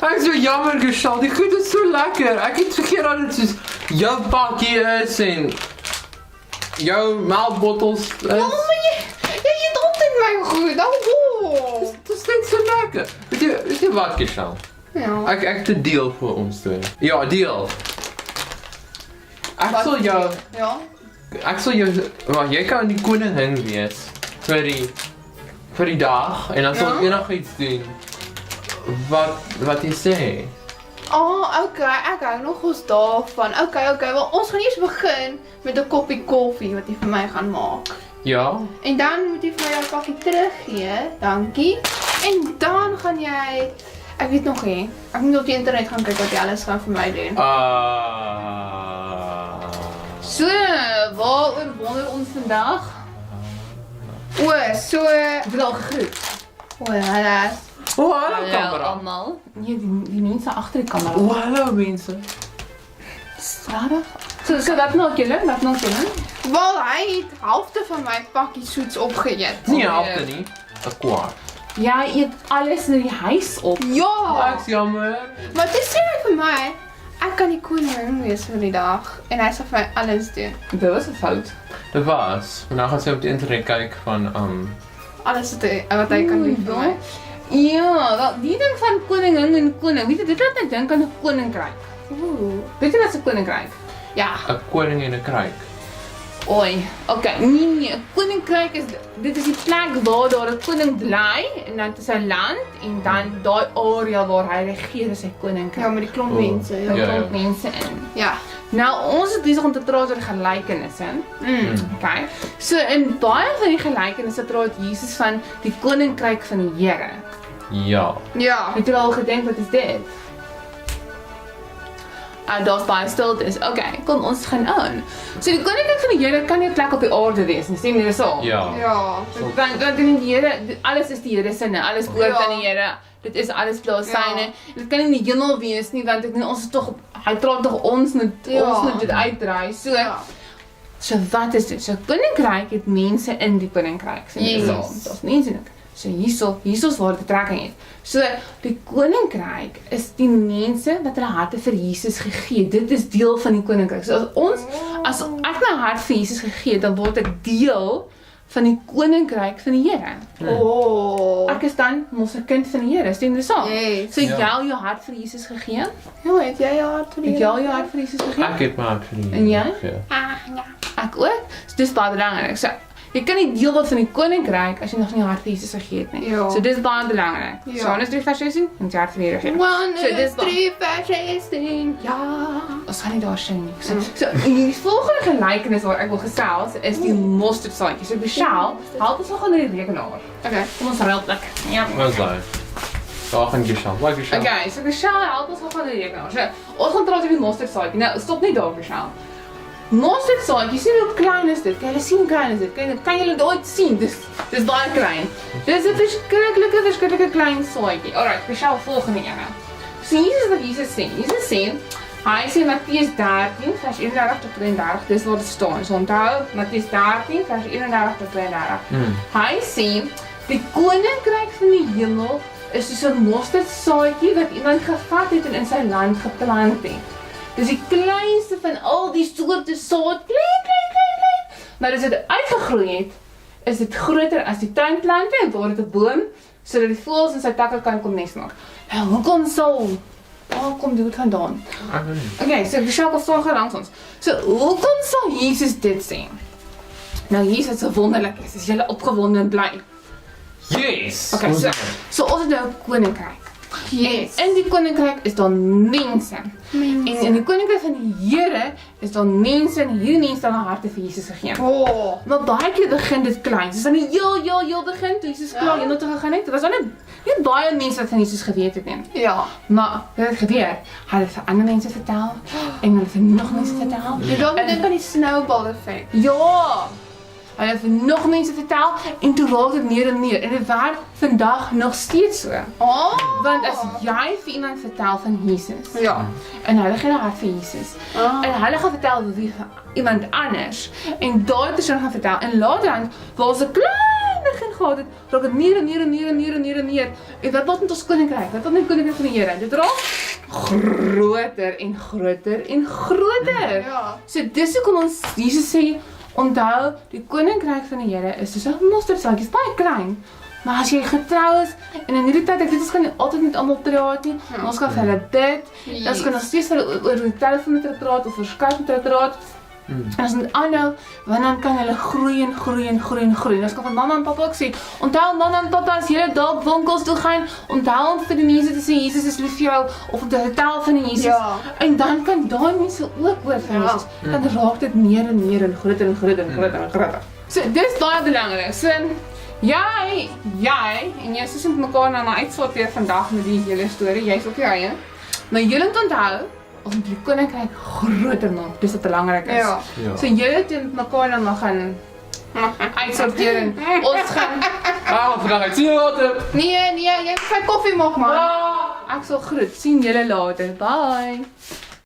Ek is so jammer Gershal, die goed is so lekker. Ek het vergeet dat dit soos jou pakkie is en jou melkbottels is. Oh, maar jy eet altyd my goed. Dit is net so lekker. Weet jy wat Gershal? Ja. Ek het 'n deal vir ons twee. Ja, deal. Ek sal jou maar jy kan die koningin wees vir die dag en dan sal ek enigiets doen wat jy sê. Okay, ek hou nog ons daarvan. Okay, wel ons gaan eers begin met 'n koppie koffie wat jy vir my gaan maak. Ja. En dan moet jy vir my jou pakkie teruggee. Dankie. En dan gaan jy ek weet nog nie. Ek moet op die internet gaan kyk wat jy alles gaan vir my doen. So, waaroor wonder ons vandag? Ek wil al gegroet. Hallo. Hallo kamera. Almal. Nee, die mense agter die kamera. Hallo mense. Stadig. So wat maak julle? Wel, hy het halfte van my pakkie soets opgeëet. Nie halfte nie, 'n kwart. Ja, hy eet alles in die huis op. Ja, Ek's jammer. maar dit sê hy vir my, ek kan die koning wees vir die dag en hy sal vir my alles doen. Dit was 'n fout. Dit was. Nou gaan sy op die internet kyk van Alles wat hy kan doen vir my. Ja, wel, die ding van koningin en koning, weet jy, dit laat my dink aan 'n koninkryk. Weet jy wat 'n koninkryk? Ja. 'n koning en 'n kruik. Oei, okay, nee, 'n koninkryk dit is die plek waar daar 'n koning bly en dan is 'n land en dan daai area waar hy regeer is sy koninkryk. Ja, met die klomp mense. Daar Ja. kom mense in. Ja. Nou, ons is besig om te praat oor gelykenisse. Okay. So in baie van die gelykenisse praat Jesus van die koninkryk van die Here. Ja. Ja. Het jy al gedink wat is dit? Daar's baie stiltes. Okay, kom ons gaan aan. So die koninkryk van die Here kan nie 'n plek op die aarde wees nie, sien jy dis al? Ja. Ja. Want in die Here, alles is die Here se, alles behoort Ja. aan die Here. Dit is alles plaas syne. Dit kan nie in die hemel wees nie, want ons is tog hy praat tog ons moet dit uitdry. So wat is dit? So koninkryk het mense in die koninkryk. So daar's mense in. So hierso's waar dit betrekking het. So die koninkryk is die mense wat hulle harte vir Jesus gegee het. Dit is deel van die koninkryk. So as ek my hart vir Jesus gegee het, dan word ek deel van die koninkryk van die Here. Ek is dan mos 'n kind van die Here, stem dit saam? Yes. So jy jou hart vir Jesus gegee? Ja, het jy jou hart vir die Het jy jou hart vir Jesus gegee? Ek het my hart vir die En jy? gegee. Ja. Ek ook. So dis baie belangrik. So jy kan nie deel word van die koninkryk as jy nog nie jou hart vir Jesus gegee het nie. Ja. So dis baie belangrik. Ja. Johannes 3:16 en jy hart vir die Here gee. 1, So dis 3, 5, 6, 10. Ja. Ons gaan nie daar sing nie. So die volgende gelykenis waar ek wil gesels is die mosterdsaadjie. So Michelle, help ons nog aan die rekenaar. Okay. Kom ons ruil plek. Ja. Wat is daai? Daar gaan Gershal. Wat Gershal? Okay, so Michelle, help ons nog aan die rekenaar. So ons gaan praat oor die mosterdsaadjie. Nou, stop nie daar Michelle. Mosterdsaadjie, sien hoe klein is dit? Kan julle sien hoe klein is dit? Kan julle dit ooit sien? Dis baie klein. Dis 'n verskriklike klein saadjie. Alright, Michelle, volgende ene. So hier is wat Jesus sê. Jesus sê, hy sê Matteus 13 vers 31 tot 32, dis waar dit staan. So onthou, Matteus 13 vers 31 tot 32. Hy sê, die koninkryk van die hemel is soos 'n mosterdsaadjie wat iemand gevat het en in sy land geplant het. Dis die kleinste van al die soorte saad, klein. Maar as dit uitgegroei het, is dit groter as die tuinplante en word dit 'n boom, sodat die voëls in sy takke kan kom nes maak. Nou, waar kom dit vandaan? Okay, so Michelle staan gou langs ons. So, hoekom sal Jesus dit sê? Nou, Jesus is so wonderlik, is julle opgewonde en bly. Yes. Okay, so ons het nou 'n koninkryk. Yes. En in die koninkryk is daar mense. En in die koninkryk van die Here is daar mense en hierdie mense het hulle harte vir Jesus gegee. Maar baie keer begin dit klein. Dis aan die heel begin toe Jesus klaar heen toe gegaan het. Dit was al net baie mense wat van Jesus geweet het nie. Ja. Maar wat het gebeur? Hulle het vir ander mense vertel en hulle het vir nog mense vertel. Jy dalk dink aan die snowball effek. Ja. Hulle het vir nog mense vertel en toe raak dit meer en meer. En dit werk vandag nog steeds so. Want as jy vir iemand vertel van Jesus, Ja. en hulle gee hulle hart vir Jesus, en hulle gaan vertel wie iemand anders, en daai persoon gaan vertel, en later dan, waar ons 'n klein begin gehad het, raak dit meer. En wat word met ons koninkryk? Wat word met die koninkryk van die Here? Dit raak groter en groter en groter. Ja. So dis hoekom ons Jesus sê, onthou, die koninkryk van die Here is soos 'n mosterdsaadjie, baie klein. Maar as jy getrou is, en in hierdie tyd, ek weet ons gaan nie altyd met almal praat nie, maar ons kan vir hulle bid, ons kan nog steeds vir hulle oor die telefoon met hulle praat, of oor Skype met hulle praat, en as moet aanhou, want dan kan hulle groei en groei en groei en groei. En ons kan van mama en papa ook sê, onthou mama en papa, as julle daar op winkels toe gaan, onthou om vir die mense te sê, Jesus is lief vir jou, of om te vertel van die Jesus. Ja. En dan kan daai mense ook hoor van Ja. Jesus. Dan raak dit meer en meer en groter en groter en groter en groter. So dis baie belangrik. So jy en jou sussie met mekaar nou uitsorteer vandag met die hele storie. Jy's op jou eie. Maar julle moet onthou, ons moet die koninkryk groter maak. Dis wat belangrik is. Ja. Ja. So julle teen mekaar dan mag gaan uitsorteer en ons gaan Vandag uit. Sien je later. Nee, jy moet sy koffie maak man. ek sal groet. Sien julle later. Bye.